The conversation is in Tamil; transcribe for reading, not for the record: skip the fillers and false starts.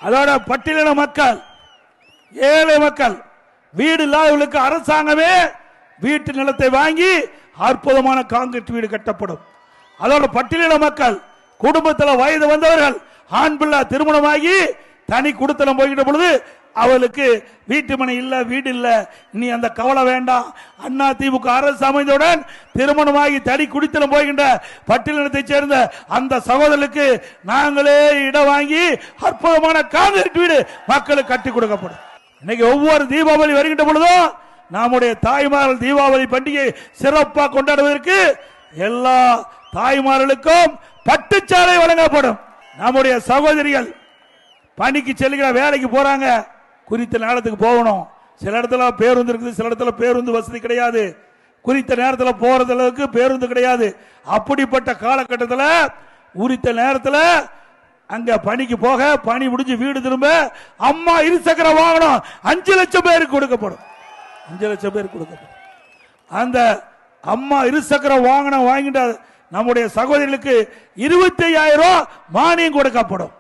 அதோட பட்டியலின மக்கள், ஏழை மக்கள், வீடு இல்லாதவர்களுக்கு அரசாங்கமே வீட்டு நிலத்தை வாங்கி அற்புதமான காங்கிரீட் வீடு கட்டப்படும். அதோட பட்டியலின மக்கள், குடும்பத்தில் வயது வந்தவர்கள், ஆண் பிள்ளை திருமணமாகி தனி குடித்தனம் போய்கிட்ட பொழுது அவளுக்கு வீட்டு மனை இல்ல, வீடு இல்ல, இனி அந்த கவலை வேண்டாம். அண்ணா திமுக அரசு அமைந்தவுடன் திருமணமாகி தனி குடித்தனம் போகின்ற பட்டியலினத்தை சேர்ந்த அந்த சகோதரர்களுக்கு நாங்களே இடம் வாங்கி அற்புதமான காங்கிரீட் வீடு மக்களுக்கு கட்டி கொடுக்கப்படும். இன்னைக்கு ஒவ்வொரு தீபாவளி வருகின்ற பொழுதும் நம்முடைய தாய்மார்கள் தீபாவளி பண்டிகை சிறப்பாக கொண்டாடுவதற்கு எல்லா தாய்மார்களுக்கும் பட்டுச்சாலை வழங்கப்படும். நம்முடைய சகோதரிகள் பணிக்கு செல்கிற வேலைக்கு போறாங்க, குறித்த நேரத்துக்கு போகணும். சில இடத்துல பேருந்து இருக்குது, சில இடத்துல பேருந்து வசதி கிடையாது, குறித்த நேரத்தில் போறது அளவுக்கு பேருந்து கிடையாது. அப்படிப்பட்ட காலகட்டத்தில் குறித்த நேரத்தில் அங்க பணிக்கு போக, பணி முடிஞ்சு வீடு திரும்ப அம்மா இருசக்கர வாகனம் 5 லட்சம் பேருக்கு கொடுக்கப்படும். 5 லட்சம் பேருக்கு கொடுக்கப்படும். அந்த அம்மா இருசக்கர வாகனம் வாங்கிட்ட நம்முடைய சகோதரிகளுக்கு 25,000 மானியம் கொடுக்கப்படும்.